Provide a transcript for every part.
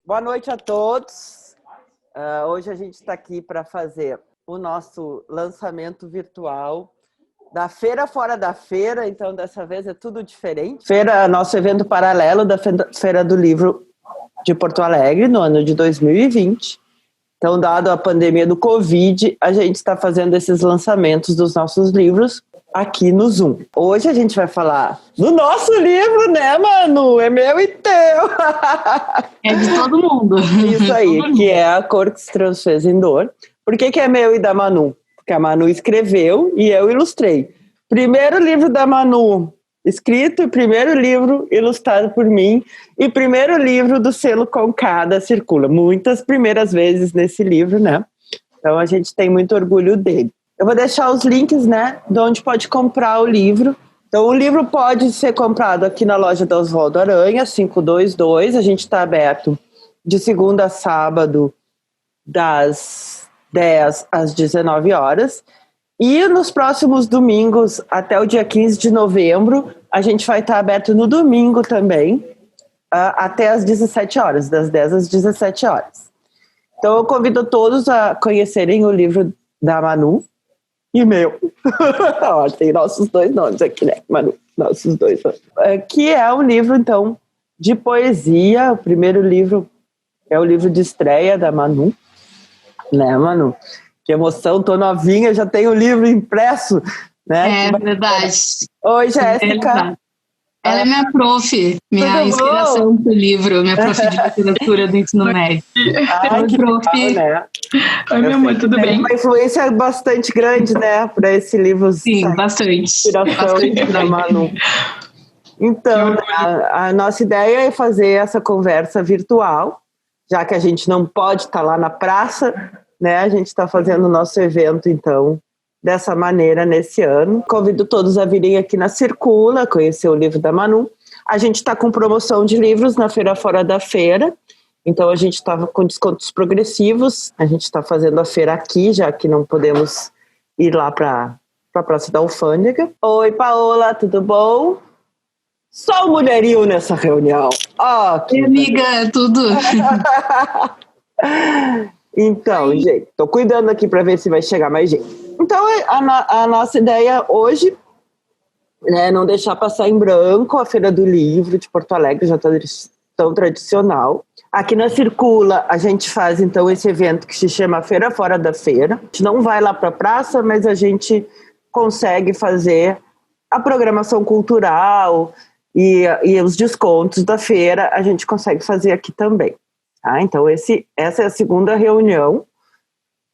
Boa noite a todos. Hoje a gente está aqui para fazer o nosso lançamento virtual da Feira Fora da Feira, então dessa vez é tudo diferente. Feira, nosso evento paralelo da Feira do Livro de Porto Alegre, no ano de 2020. Então, dado a pandemia do Covid, a gente está fazendo esses lançamentos dos nossos livros aqui no Zoom. Hoje a gente vai falar do nosso livro, né, Manu? É meu e teu! É de todo mundo. Isso aí, que é A Cor que se Transfez em Dor. Por que é meu e da Manu? Porque a Manu escreveu e eu ilustrei. Primeiro livro da Manu escrito, e primeiro livro ilustrado por mim, e primeiro livro do selo Concada Circula. Muitas primeiras vezes nesse livro, né? Então a gente tem muito orgulho dele. Eu vou deixar os links, né, de onde pode comprar o livro. Então o livro pode ser comprado aqui na loja da Oswaldo Aranha, 522. A gente está aberto de segunda a sábado, das 10 às 19 horas. E nos próximos domingos, até o dia 15 de novembro, a gente vai estar aberto no domingo também, até às 17 horas, das 10 às 17 horas. Então eu convido todos a conhecerem o livro da Manu e meu. Tem nossos dois nomes aqui, né, Manu? Nossos dois nomes. Que é um livro, então, de poesia. O primeiro livro é o livro de estreia da Manu, né, Manu? Que emoção, tô novinha, já tenho o livro impresso, né? É verdade. Oi, Jéssica. Ela é minha prof, minha inspiração pro livro, minha prof de literatura do ensino médio. Ai, que prof. Legal, né? Oi, meu amor, tudo bem? Uma influência bastante grande, né, para esse livro. Sim, bastante. Inspiração da Manu. Então, a nossa ideia é fazer essa conversa virtual, já que a gente não pode estar lá na praça, né? A gente está fazendo o nosso evento, então, dessa maneira nesse ano. Convido todos a virem aqui na Circula, conhecer o livro da Manu. A gente está com promoção de livros na Feira Fora da Feira, então a gente estava com descontos progressivos. A gente está fazendo a feira aqui, já que não podemos ir lá para a Praça da Alfândega. Oi, Paola, tudo bom? Só o mulherio nessa reunião. Oi, amiga, tudo? Então, gente, tô cuidando aqui para ver se vai chegar mais gente. Então, a nossa ideia hoje é não deixar passar em branco a Feira do Livro de Porto Alegre, já está tão tradicional. Aqui na Circula, a gente faz, então, esse evento que se chama Feira Fora da Feira. A gente não vai lá para a praça, mas a gente consegue fazer a programação cultural e os descontos da feira, a gente consegue fazer aqui também. Então, essa é a segunda reunião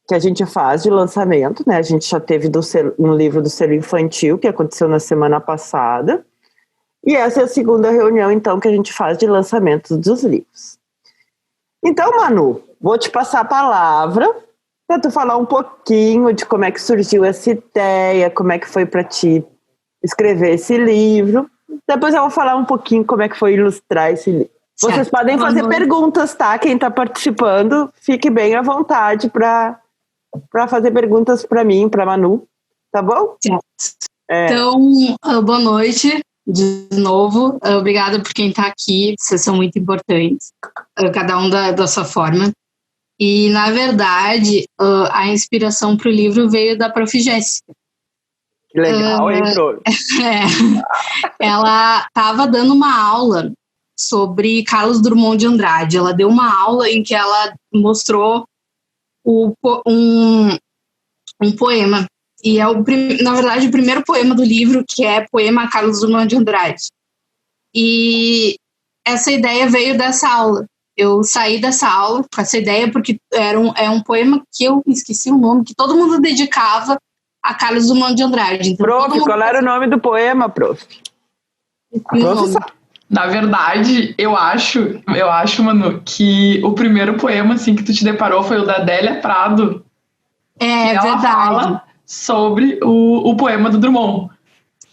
que a gente faz de lançamento, né? A gente já teve um livro do selo infantil, que aconteceu na semana passada, e essa é a segunda reunião, então, que a gente faz de lançamento dos livros. Então, Manu, vou te passar a palavra para tu falar um pouquinho de como é que surgiu essa ideia, como é que foi para ti escrever esse livro. Depois eu vou falar um pouquinho como é que foi ilustrar esse livro. Vocês podem fazer perguntas, tá? Quem está participando, fique bem à vontade para fazer perguntas para mim, para Manu, tá bom? Então, boa noite de novo. Obrigada por quem está aqui, vocês são muito importantes, cada um da sua forma. E, na verdade, a inspiração para o livro veio da Prof. Jéssica. Que legal, hein, Prof? Ela estava dando uma aula sobre Carlos Drummond de Andrade. Ela deu uma aula em que ela mostrou um poema, e é na verdade o primeiro poema do livro, que é Poema Carlos Drummond de Andrade. E essa ideia veio dessa aula. Eu saí dessa aula com essa ideia porque é um poema que eu esqueci o nome, que todo mundo dedicava a Carlos Drummond de Andrade. Então, prof, qual era o nome do poema, prof? Na verdade, eu acho, Manu, que o primeiro poema assim, que tu te deparou foi o da Adélia Prado. É verdade. Fala sobre o poema do Drummond.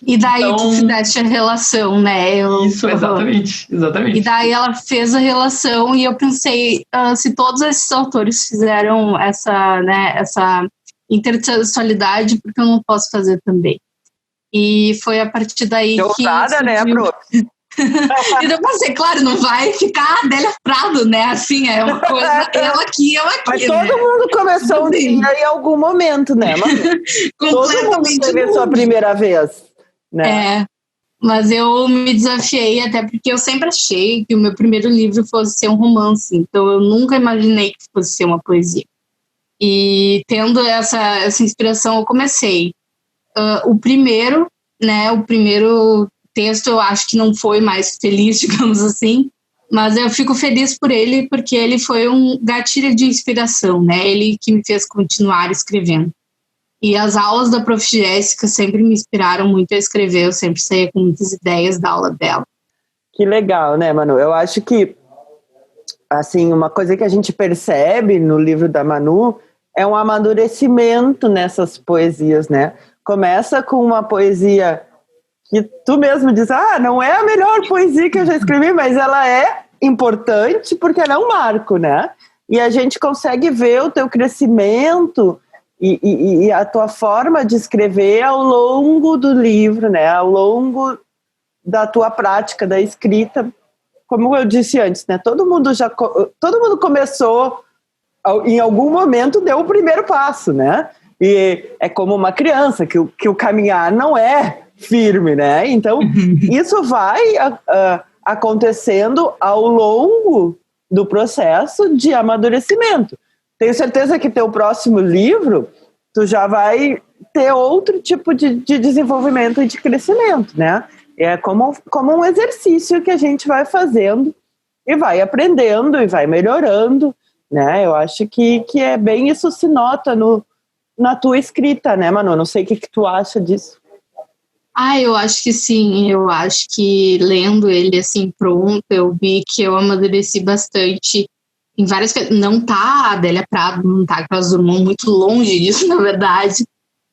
E daí então, tu fizeste a relação, né? Isso, exatamente. E daí ela fez a relação e eu pensei, se todos esses autores fizeram essa intertextualidade, porque eu não posso fazer também. E foi a partir daí que... Ousada, né, prof? E eu pensei, claro, não vai ficar a Adélia Prado, né? Assim, é uma coisa, eu aqui. Mas todo mundo começou um dia em algum momento, né, Manu? Todo mundo teve a sua primeira vez, né? Mas eu me desafiei, até porque eu sempre achei que o meu primeiro livro fosse ser um romance, então eu nunca imaginei que fosse ser uma poesia. E tendo essa inspiração, eu comecei. O primeiro texto eu acho que não foi mais feliz, digamos assim, mas eu fico feliz por ele porque ele foi um gatilho de inspiração, né? Ele que me fez continuar escrevendo. E as aulas da Prof. Jéssica sempre me inspiraram muito a escrever, eu sempre saía com muitas ideias da aula dela. Que legal, né, Manu? Eu acho que, assim, uma coisa que a gente percebe no livro da Manu é um amadurecimento nessas poesias, né? Começa com uma poesia que tu mesmo diz, não é a melhor poesia que eu já escrevi, mas ela é importante porque ela é um marco, né? E a gente consegue ver o teu crescimento e a tua forma de escrever ao longo do livro, né? Ao longo da tua prática, da escrita. Como eu disse antes, né? Todo mundo começou, em algum momento deu o primeiro passo, né? E é como uma criança, que o caminhar não é firme, né? Então, isso vai acontecendo ao longo do processo de amadurecimento. Tenho certeza que teu próximo livro, tu já vai ter outro tipo de desenvolvimento e de crescimento, né? É como um exercício que a gente vai fazendo e vai aprendendo e vai melhorando, né? Eu acho que é bem isso, se nota na tua escrita, né, Manu? Não sei o que tu acha disso. Eu acho que sim, eu acho que lendo ele assim pronto, eu vi que eu amadureci bastante em várias coisas. Não tá a Adélia Prado, não tá com as irmãs, muito longe disso, na verdade,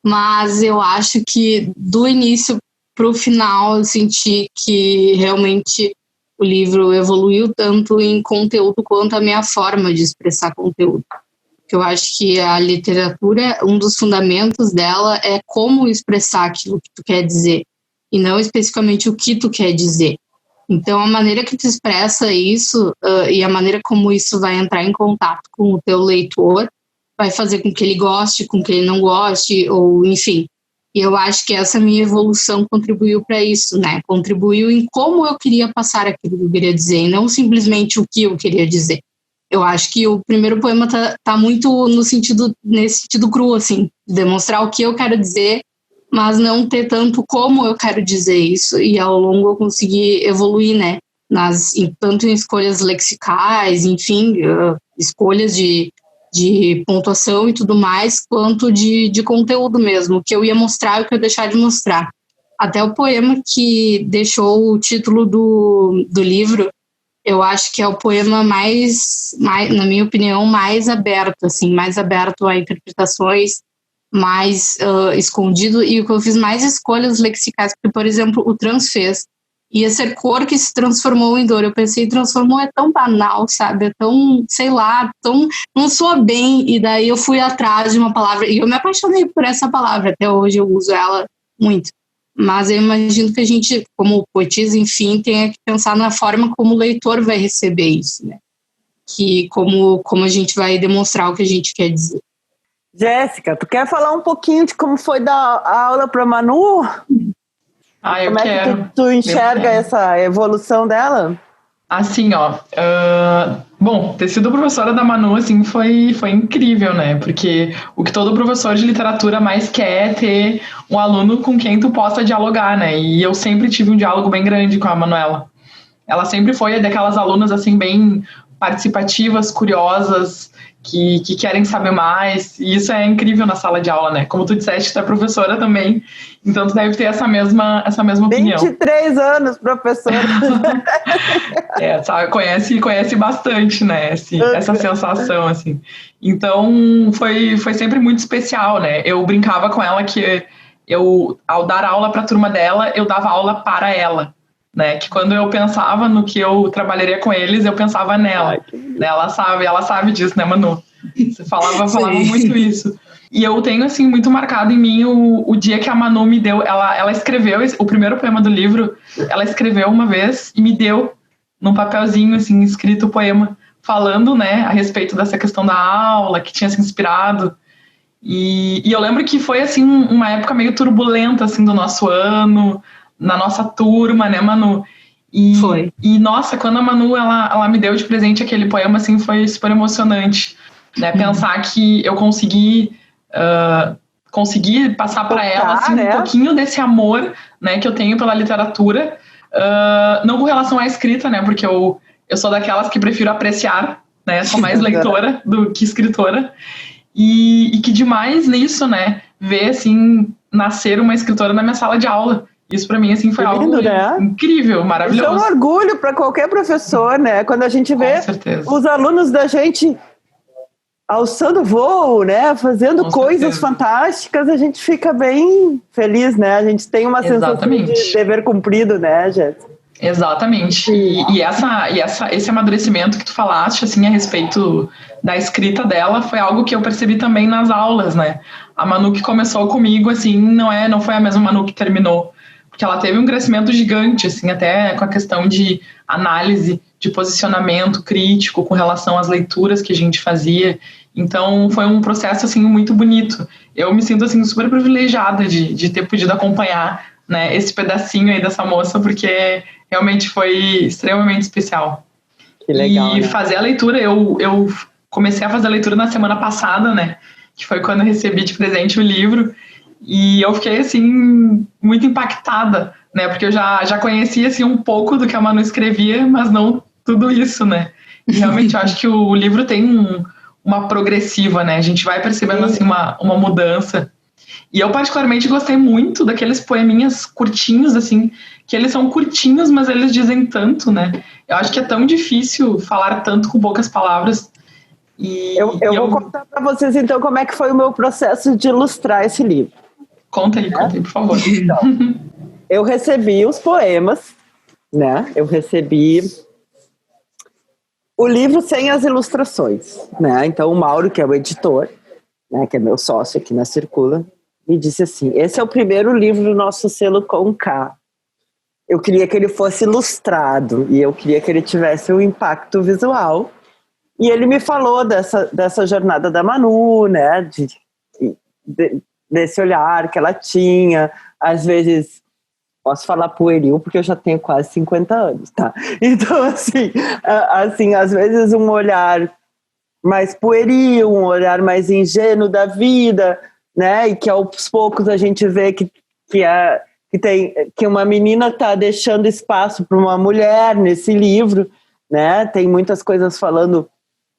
mas eu acho que do início pro final eu senti que realmente o livro evoluiu tanto em conteúdo quanto a minha forma de expressar conteúdo. Eu acho que a literatura, um dos fundamentos dela é como expressar aquilo que tu quer dizer, e não especificamente o que tu quer dizer. Então, a maneira que tu expressa isso e a maneira como isso vai entrar em contato com o teu leitor vai fazer com que ele goste, com que ele não goste, ou enfim. E eu acho que essa minha evolução contribuiu para isso, né? Contribuiu em como eu queria passar aquilo que eu queria dizer, e não simplesmente o que eu queria dizer. Eu acho que o primeiro poema tá muito nesse sentido cru, assim, demonstrar o que eu quero dizer, mas não ter tanto como eu quero dizer isso, e ao longo eu consegui evoluir, né, tanto em escolhas lexicais, enfim, escolhas de pontuação e tudo mais, quanto de conteúdo mesmo, o que eu ia mostrar e o que eu ia deixar de mostrar. Até o poema que deixou o título do livro, eu acho que é o poema mais, na minha opinião, mais aberto, assim, mais aberto a interpretações, mais escondido, e o que eu fiz mais escolhas lexicais, porque, por exemplo, o transfez ia ser cor que se transformou em dor. Eu pensei, transformou é tão banal, sabe? É tão, sei lá, não soa bem, e daí eu fui atrás de uma palavra, e eu me apaixonei por essa palavra, até hoje eu uso ela muito. Mas eu imagino que a gente, como poetisa, enfim, tenha que pensar na forma como o leitor vai receber isso, né? Que como a gente vai demonstrar o que a gente quer dizer. Jéssica, tu quer falar um pouquinho de como foi dar a aula para Manu? Eu como quero. É que tu enxerga essa evolução dela? Assim, bom, ter sido professora da Manu, assim, foi incrível, né? Porque o que todo professor de literatura mais quer é ter um aluno com quem tu possa dialogar, né? E eu sempre tive um diálogo bem grande com a Manuela. Ela sempre foi daquelas alunas, assim, bem participativas, curiosas, que querem saber mais, e isso é incrível na sala de aula, né? Como tu disseste, tu é professora também, então tu deve ter essa mesma opinião. 23 anos, professora. Sabe, conhece bastante, né? Essa sensação, assim. Então, foi sempre muito especial, né? Eu brincava com ela que ao dar aula para a turma dela, eu dava aula para ela. Né, que quando eu pensava no que eu trabalharia com eles, eu pensava nela. Ela sabe disso, né, Manu? Você falava muito isso. E eu tenho, assim, muito marcado em mim o dia que a Manu me deu, ela escreveu o primeiro poema do livro, ela escreveu uma vez e me deu num papelzinho, assim, escrito o poema, falando, né, a respeito dessa questão da aula, que tinha se inspirado. E eu lembro que foi, assim, uma época meio turbulenta, assim, do nosso ano, na nossa turma, né, Manu? Foi. E, nossa, quando a Manu, ela me deu de presente aquele poema, assim, foi super emocionante, né? Pensar que eu consegui passar para ela, assim, né? um pouquinho desse amor, né, que eu tenho pela literatura, não com relação à escrita, né, porque eu sou daquelas que prefiro apreciar, né, sou mais leitora do que escritora, e que demais nisso, né, ver, assim, nascer uma escritora na minha sala de aula. Isso para mim, assim, foi lindo, algo né? incrível, maravilhoso. Isso é um orgulho para qualquer professor, né? Quando a gente vê os alunos da gente alçando voo, né? Fazendo coisas fantásticas, a gente fica bem feliz, né? A gente tem uma sensação de dever cumprido, né, Jéssica? Exatamente. E esse amadurecimento que tu falaste, assim, a respeito da escrita dela, foi algo que eu percebi também nas aulas, né? A Manu que começou comigo, assim, não foi a mesma Manu que terminou. Porque ela teve um crescimento gigante, assim, até com a questão de análise, de posicionamento crítico com relação às leituras que a gente fazia. Então, foi um processo, assim, muito bonito. Eu me sinto, assim, super privilegiada de ter podido acompanhar, né, esse pedacinho aí dessa moça, porque realmente foi extremamente especial. Que legal, e né? fazer a leitura, eu comecei a fazer a leitura na semana passada, né, que foi quando eu recebi de presente o livro, e eu fiquei, assim, muito impactada, né, porque eu já conhecia, assim, um pouco do que a Manu escrevia, mas não tudo isso, né, e realmente eu acho que o livro tem uma progressiva, né, a gente vai percebendo, assim, uma mudança. E eu particularmente gostei muito daqueles poeminhas curtinhos, assim, que eles são curtinhos, mas eles dizem tanto, né? Eu acho que é tão difícil falar tanto com poucas palavras. Eu vou contar para vocês, então, como é que foi o meu processo de ilustrar esse livro. Conta aí, por favor. Então, eu recebi os poemas, né? Eu recebi o livro sem as ilustrações, né? Então, o Mauro, que é o editor, né, que é meu sócio aqui na Circula, me disse assim: esse é o primeiro livro do nosso selo com K. Eu queria que ele fosse ilustrado e eu queria que ele tivesse um impacto visual. E ele me falou dessa jornada da Manu, né, desse olhar que ela tinha. Às vezes, posso falar pueril, porque eu já tenho quase 50 anos, tá? Então, assim, às vezes um olhar mais pueril, um olhar mais ingênuo da vida, né? E que aos poucos a gente vê que uma menina está deixando espaço para uma mulher nesse livro, né? Tem muitas coisas falando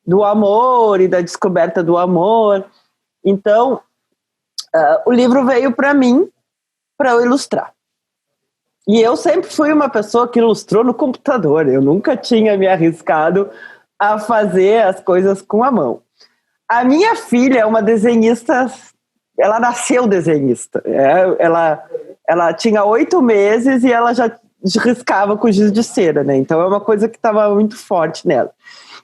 do amor e da descoberta do amor. Então, o livro veio para mim para eu ilustrar. E eu sempre fui uma pessoa que ilustrou no computador. Eu nunca tinha me arriscado a fazer as coisas com a mão. A minha filha é uma desenhista, ela nasceu desenhista. Ela tinha 8 meses e ela já riscava com giz de cera, né? Então é uma coisa que estava muito forte nela.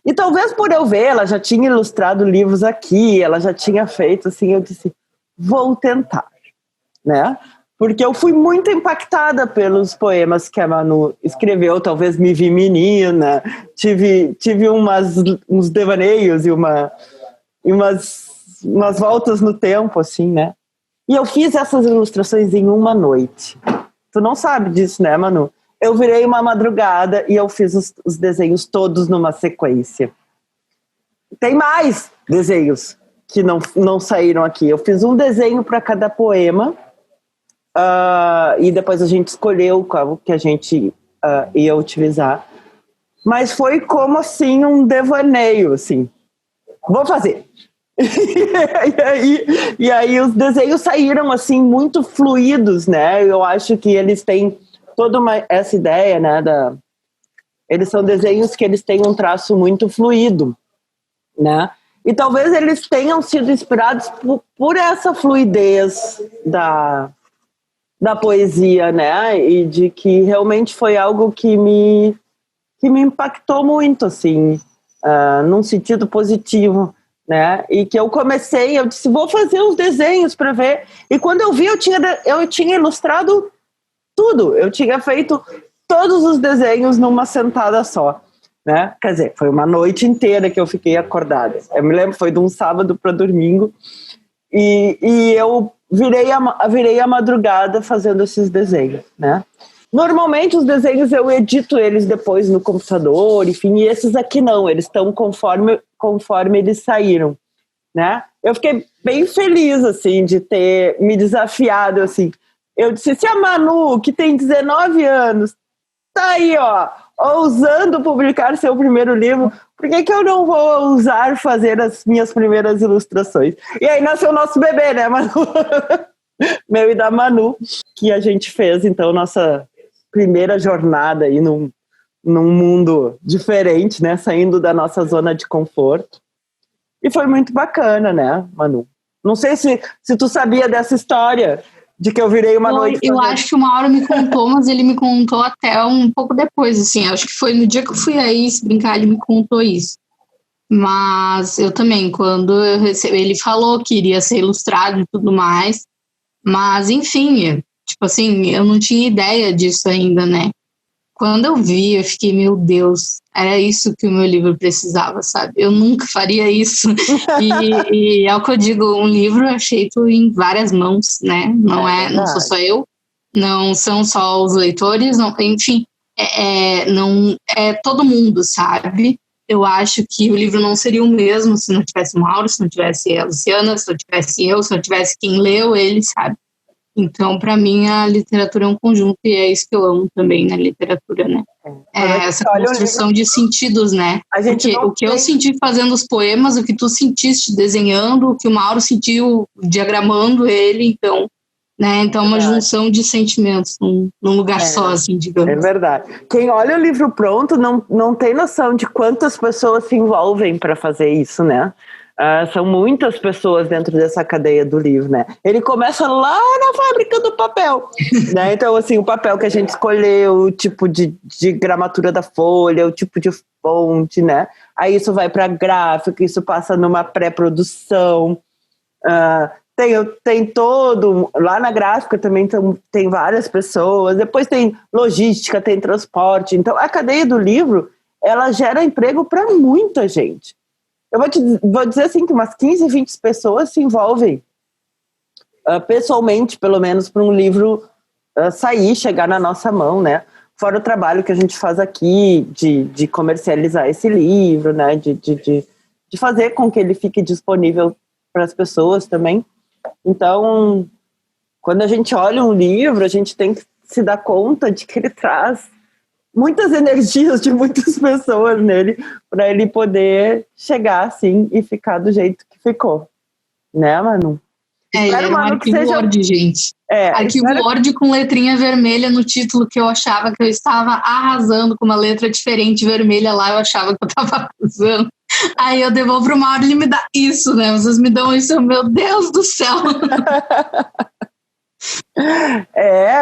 E talvez por eu ver, ela já tinha ilustrado livros aqui, ela já tinha feito, assim, eu disse, vou tentar, né? Porque eu fui muito impactada pelos poemas que a Manu escreveu, talvez me vi menina, tive uns devaneios e umas voltas no tempo, assim, né? E eu fiz essas ilustrações em uma noite. Tu não sabe disso, né, Manu? Eu virei uma madrugada e eu fiz os desenhos todos numa sequência. Tem mais desenhos que não saíram aqui. Eu fiz um desenho para cada poema, e depois a gente escolheu qual que a gente ia utilizar. Mas foi como, assim, um devaneio, assim. Vou fazer. e aí os desenhos saíram, assim, muito fluidos, né? Eu acho que eles têm toda essa ideia, né? Eles são desenhos que eles têm um traço muito fluido, né? E talvez eles tenham sido inspirados por essa fluidez da poesia, né? E de que realmente foi algo que me impactou muito, assim, num sentido positivo, né? E que eu disse, vou fazer uns desenhos para ver. E quando eu vi, eu tinha ilustrado tudo. Eu tinha feito todos os desenhos numa sentada só, né? Quer dizer, foi uma noite inteira que eu fiquei acordada. Eu me lembro, foi de um sábado para domingo. E eu virei a madrugada fazendo esses desenhos, né? Normalmente os desenhos eu edito eles depois no computador, enfim, e esses aqui não, eles estão conforme eles saíram, né? Eu fiquei bem feliz, assim, de ter me desafiado, assim. Eu disse, se a Manu, que tem 19 anos, tá aí, ó, ousando publicar seu primeiro livro, por que eu não vou ousar fazer as minhas primeiras ilustrações? E aí nasceu o nosso bebê, né, Manu? Meu e da Manu, que a gente fez, então, nossa primeira jornada aí num mundo diferente, né, saindo da nossa zona de conforto. E foi muito bacana, né, Manu? Não sei se tu sabia dessa história, de que eu virei uma noite... Eu acho que o Mauro me contou, mas ele me contou até um pouco depois, assim, acho que foi no dia que eu fui aí se brincar, ele me contou isso. Mas eu também, quando eu recebi, ele falou que iria ser ilustrado e tudo mais, mas enfim, tipo assim, eu não tinha ideia disso ainda, né? Quando eu vi, eu fiquei, meu Deus, era isso que o meu livro precisava, sabe? Eu nunca faria isso. E é o que eu digo, um livro é feito em várias mãos, né? Não sou só eu, não são só os leitores, não, enfim, não é todo mundo, sabe? Eu acho que o livro não seria o mesmo se não tivesse o Mauro, se não tivesse a Luciana, se não tivesse eu, se não tivesse quem leu ele, sabe? Então, para mim, a literatura é um conjunto e é isso que eu amo também na literatura, né? Essa construção de sentidos, né? Porque o que eu senti fazendo os poemas, o que tu sentiste desenhando, o que o Mauro sentiu diagramando ele, então, né? Então, uma junção de sentimentos num lugar só, assim, digamos. É verdade. Quem olha o livro pronto não tem noção de quantas pessoas se envolvem para fazer isso, né? São muitas pessoas dentro dessa cadeia do livro, né? Ele começa lá na fábrica do papel, né? Então, assim, o papel que a gente escolheu, o tipo de gramatura da folha, o tipo de fonte, né? Aí isso vai para a gráfica, isso passa numa pré-produção. Tem todo... Lá na gráfica também tem várias pessoas. Depois tem logística, tem transporte. Então, a cadeia do livro, ela gera emprego para muita gente. Eu vou dizer assim que umas 15, 20 pessoas se envolvem pessoalmente, pelo menos, para um livro chegar na nossa mão, né? Fora o trabalho que a gente faz aqui de comercializar esse livro, né? De fazer com que ele fique disponível para as pessoas também. Então, quando a gente olha um livro, a gente tem que se dar conta de que ele traz muitas energias de muitas pessoas nele, para ele poder chegar assim e ficar do jeito que ficou, né, Manu? Ele era um arquivo Word, gente. Arquivo Word com letrinha vermelha no título, que eu achava que eu estava arrasando, com uma letra diferente vermelha lá, eu achava que eu estava arrasando. Aí eu devolvo pro Mauro e ele me dá isso, né? Vocês me dão isso, meu Deus do céu!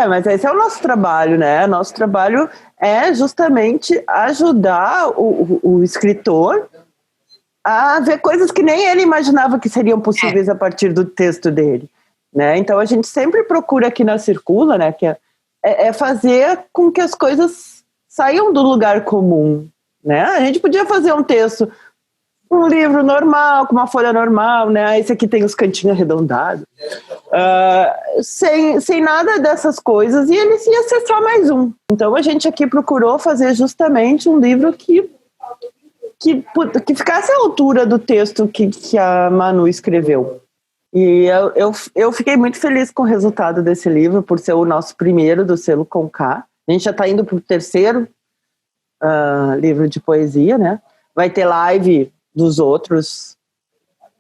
Mas esse é o nosso trabalho, né? Nosso trabalho é justamente ajudar o escritor a ver coisas que nem ele imaginava que seriam possíveis a partir do texto dele, né? Então a gente sempre procura aqui na Circula, né? Que é fazer com que as coisas saiam do lugar comum, né? A gente podia fazer um texto, um livro normal, com uma folha normal, né? Esse aqui tem os cantinhos arredondados, sem nada dessas coisas, e ele ia ser só mais um. Então a gente aqui procurou fazer justamente um livro que ficasse à altura do texto que a Manu escreveu. E eu fiquei muito feliz com o resultado desse livro, por ser o nosso primeiro do selo Conká. A gente já está indo para o terceiro livro de poesia, né? Vai ter live dos outros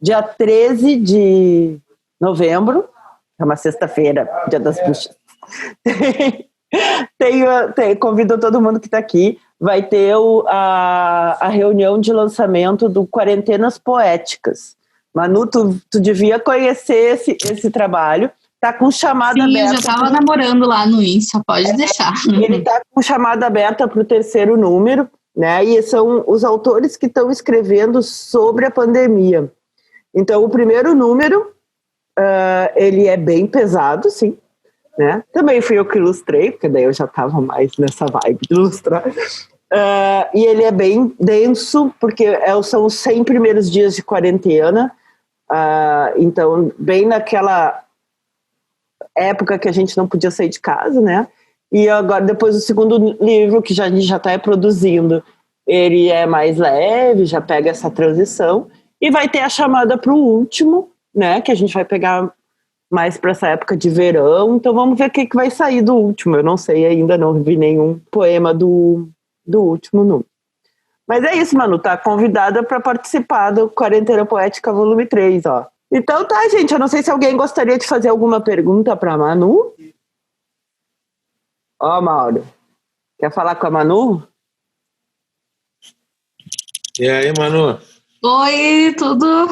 dia 13 de novembro, é uma sexta-feira, dia das bruxas. Convido todo mundo que está aqui. Vai ter a reunião de lançamento do Quarentenas Poéticas. Manu, tu devia conhecer esse trabalho. Tá com chamada aberta. Sim, eu já estava namorando lá no Insta, pode deixar. Ele tá com chamada aberta para o terceiro número, né? E são os autores que estão escrevendo sobre a pandemia. Então, o primeiro número, ele é bem pesado, sim, né? Também fui eu que ilustrei, porque daí eu já estava mais nessa vibe de ilustrar. E ele é bem denso, porque são os 100 primeiros dias de quarentena. Então, bem naquela época que a gente não podia sair de casa, né? E agora, depois do segundo livro, que a gente já está produzindo, ele é mais leve, já pega essa transição. E vai ter a chamada para o último, né? Que a gente vai pegar mais para essa época de verão. Então, vamos ver o que vai sair do último. Eu não sei ainda, não vi nenhum poema do último número. Mas é isso, Manu, tá convidada para participar do Quarentena Poética volume 3, ó. Então tá, gente, eu não sei se alguém gostaria de fazer alguma pergunta para Manu. Ó, Mauro, quer falar com a Manu? E aí, Manu? Oi, tudo?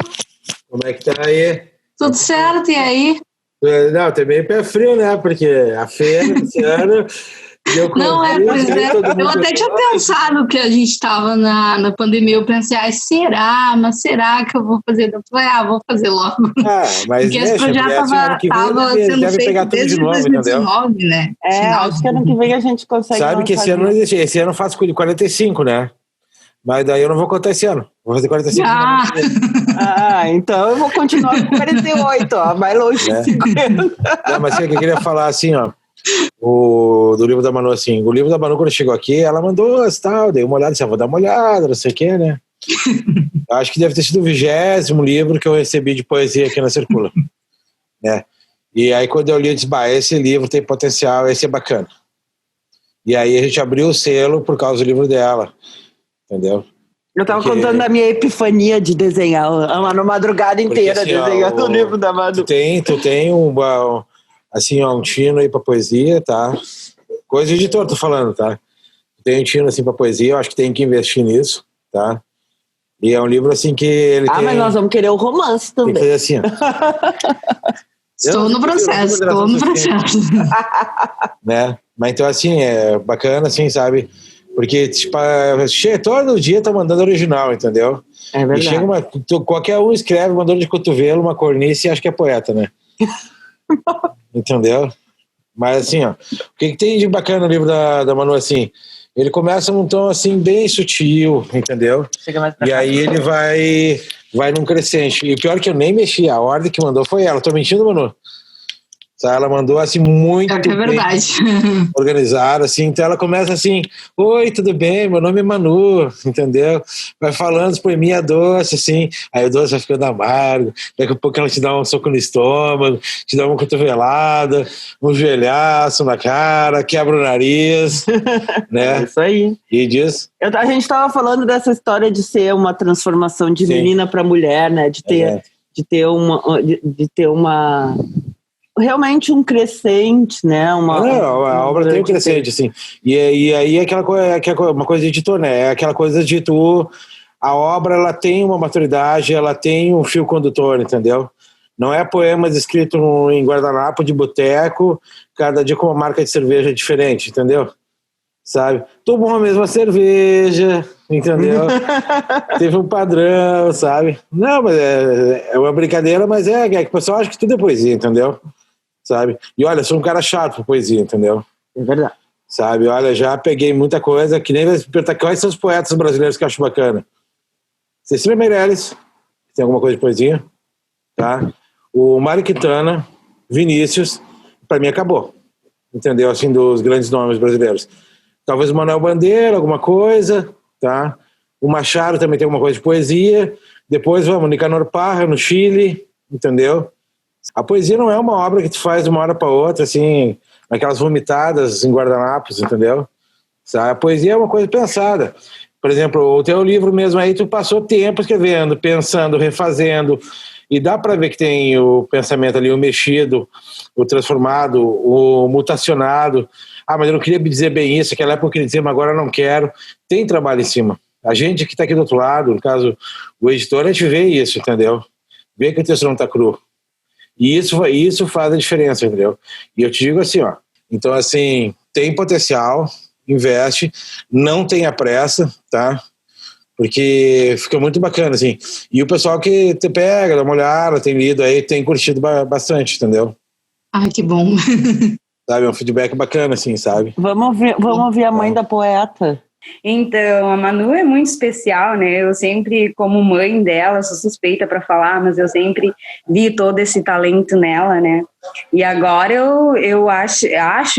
Como é que tá aí? Tudo certo, e aí? Não, tem meio pé frio, né? Porque a feira esse ano... Não, pois é. Eu até tinha pensado que a gente estava na pandemia. Eu pensei, mas será que eu vou fazer? Eu falei, vou fazer logo. Mas porque esse projeto estava sendo feito desde 2019, né? Acho que ano que vem a gente consegue. Sabe que esse ano eu faço 45, né? Mas daí eu não vou contar esse ano. Vou fazer 45. Então eu vou continuar com 48, ó. Vai longe de 50. Não, mas o que eu queria falar assim, ó. Do livro da Manu, assim, o livro da Manu, quando chegou aqui, ela mandou tal, dei uma olhada, disse, vou dar uma olhada, não sei o que, né? Acho que deve ter sido o 20º livro que eu recebi de poesia aqui na Circula, né? E aí quando eu li, eu disse, esse livro tem potencial, esse é bacana. E aí a gente abriu o selo por causa do livro dela, entendeu? Eu tava contando a minha epifania de desenhar, uma madrugada inteira assim, desenhando o livro da Manu. Tu tem assim, um tino aí pra poesia, tá? Coisa de editor, tô falando, tá? Tem um tino, assim, pra poesia, eu acho que tem que investir nisso, tá? E é um livro, assim, que ele tem... mas nós vamos querer o romance também. Tem que fazer assim, ó. Estou no processo. Né? Mas então, assim, é bacana, assim, sabe? Porque, tipo, todo dia tá mandando original, entendeu? É verdade. E chega qualquer um escreve, mandou de cotovelo, uma cornice e acha que é poeta, né? Entendeu? Mas assim, ó, o que tem de bacana no livro da Manu, assim, ele começa num tom assim bem sutil, entendeu? Chega mais pra e cá. Aí ele vai num crescente. E o pior é que eu nem mexi, a ordem que mandou foi ela. Tô mentindo, Manu? Ela mandou assim muito é verdade. bem organizado, assim. Então ela começa assim, oi, tudo bem? Meu nome é Manu, entendeu? Vai falando os poeminha doce, assim. Aí o doce vai ficando amargo. Daqui a pouco ela te dá um soco no estômago, te dá uma cotovelada, um joelhaço na cara, quebra o nariz, né? É isso aí. E diz... A gente estava falando dessa história de ser uma transformação de menina para mulher, né? De ter uma realmente um crescente, né? A obra tem um crescente, assim. E aí é uma coisa de editor, né? É aquela coisa de a obra, ela tem uma maturidade, ela tem um fio condutor, entendeu? Não é poemas escritos em guardanapo de boteco, cada dia com uma marca de cerveja diferente, entendeu? Sabe? Tomou a mesma cerveja, entendeu? Teve um padrão, sabe? Não, mas é uma brincadeira, mas é que o pessoal acha que tudo é poesia, entendeu? Sabe? E olha, eu sou um cara chato por poesia, entendeu? É verdade. Sabe? Olha, já peguei muita coisa, que nem vai se perguntar quais são os poetas brasileiros que eu acho bacana. Cecília Meirelles, tem alguma coisa de poesia, tá? O Mário Quintana, Vinícius, pra mim acabou, entendeu? Assim, dos grandes nomes brasileiros. Talvez o Manuel Bandeira, alguma coisa, tá? O Machado também tem alguma coisa de poesia. Depois vamos, Nicanor Parra, no Chile, entendeu? A poesia não é uma obra que tu faz de uma hora para outra, assim, aquelas vomitadas em guardanapos, entendeu? A poesia é uma coisa pensada. Por exemplo, o teu livro mesmo aí, tu passou tempo escrevendo, pensando, refazendo, e dá para ver que tem o pensamento ali, o mexido, o transformado, o mutacionado. Mas eu não queria dizer bem isso, aquela época eu queria dizer, mas agora eu não quero. Tem trabalho em cima. A gente que está aqui do outro lado, no caso, o editor, a gente vê isso, entendeu? Vê que o texto não está cru. E isso faz a diferença, entendeu? E eu te digo assim, ó, então assim, tem potencial, investe, não tenha pressa, tá? Porque fica muito bacana, assim. E o pessoal que te pega, dá uma olhada, tem lido aí, tem curtido bastante, entendeu? Ai, que bom. Sabe, é um feedback bacana, assim, sabe? Vamos ouvir a mãe da poeta. Então, a Manu é muito especial, né? Eu sempre, como mãe dela, sou suspeita para falar, mas eu sempre vi todo esse talento nela, né? E agora eu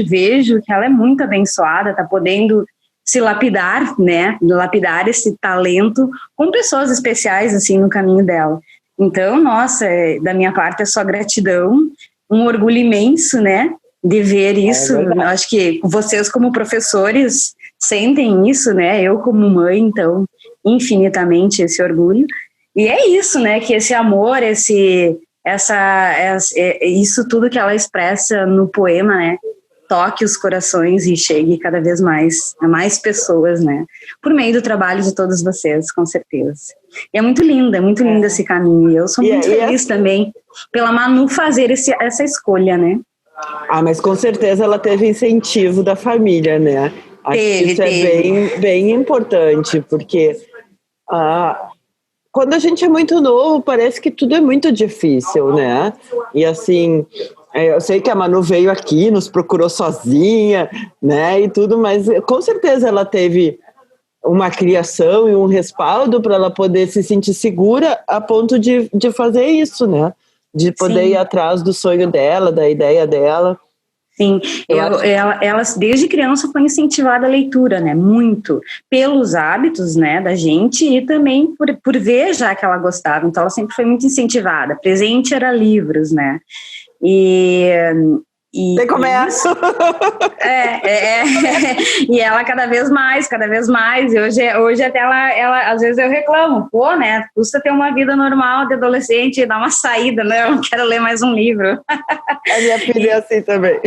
vejo que ela é muito abençoada, tá podendo se lapidar, né? Lapidar esse talento com pessoas especiais, assim, no caminho dela. Então, nossa, da minha parte é só gratidão, um orgulho imenso, né? De ver isso. Acho que vocês, como professores, sentem isso, né? Eu como mãe, então, infinitamente esse orgulho. E é isso, né? Que esse amor, isso tudo que ela expressa no poema, né? Toque os corações e chegue cada vez mais a mais pessoas, né? Por meio do trabalho de todos vocês, com certeza. E é muito lindo esse caminho. E eu sou muito feliz também pela Manu fazer essa escolha, né? Ah, mas com certeza ela teve incentivo da família, né? Acho que isso é bem importante, porque quando a gente é muito novo, parece que tudo é muito difícil, né? E assim, eu sei que a Manu veio aqui, nos procurou sozinha, né? E tudo, mas com certeza ela teve uma criação e um respaldo para ela poder se sentir segura a ponto de fazer isso, né? De poder ir atrás do sonho dela, da ideia dela. Sim, ela desde criança foi incentivada a leitura, né, muito, pelos hábitos, né, da gente e também por ver já que ela gostava, então ela sempre foi muito incentivada, presente era livros, né, Tem como é? E ela cada vez mais, e hoje até ela, às vezes eu reclamo, né, custa ter uma vida normal de adolescente e dar uma saída, né, eu não quero ler mais um livro. A minha filha é assim também.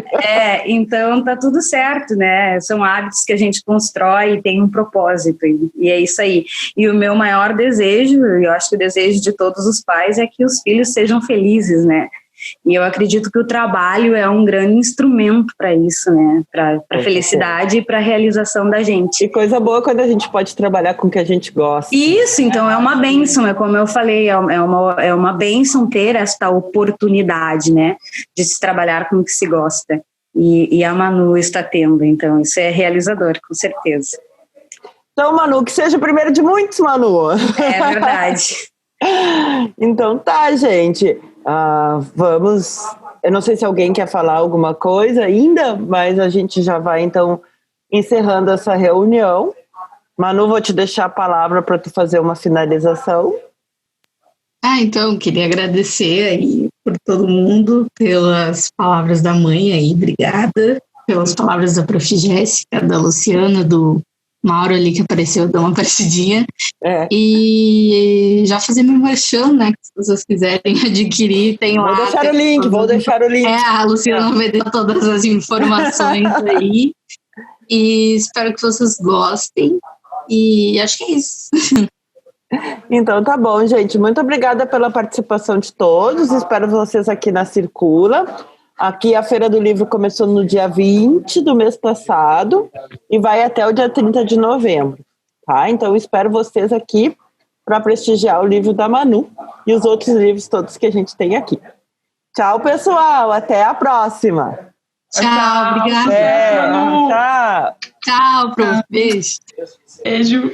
Então tá tudo certo, né, são hábitos que a gente constrói e tem um propósito, e é isso aí. E o meu maior desejo, eu acho que o desejo de todos os pais é que os filhos sejam felizes, né, e eu acredito que o trabalho é um grande instrumento para isso, né? Para a felicidade e para a realização da gente. E coisa boa quando a gente pode trabalhar com o que a gente gosta. Isso, então é uma bênção, é como eu falei, é uma bênção ter esta oportunidade, né? De se trabalhar com o que se gosta. E a Manu está tendo, então isso é realizador, com certeza. Então, Manu, que seja o primeiro de muitos, Manu. É verdade. Então tá, gente. Vamos. Eu não sei se alguém quer falar alguma coisa ainda, mas a gente já vai então encerrando essa reunião. Manu, vou te deixar a palavra para tu fazer uma finalização. Então, queria agradecer aí por todo mundo, pelas palavras da mãe aí, obrigada, pelas palavras da Prof. Jéssica, da Luciana, do Mauro ali que apareceu, deu uma aparecidinha. E já fazer meu merchan, né? Que se vocês quiserem adquirir, tem lá. Vou deixar o link. A Luciana vai dar todas as informações aí. E espero que vocês gostem. E acho que é isso. Então tá bom, gente. Muito obrigada pela participação de todos. Espero vocês aqui na Circula. Aqui a Feira do Livro começou no dia 20 do mês passado e vai até o dia 30 de novembro, tá? Então espero vocês aqui para prestigiar o livro da Manu e os outros livros todos que a gente tem aqui. Tchau, pessoal. Até a próxima. Tchau, obrigada. Tchau. Tchau, Prof. Beijo. Beijo.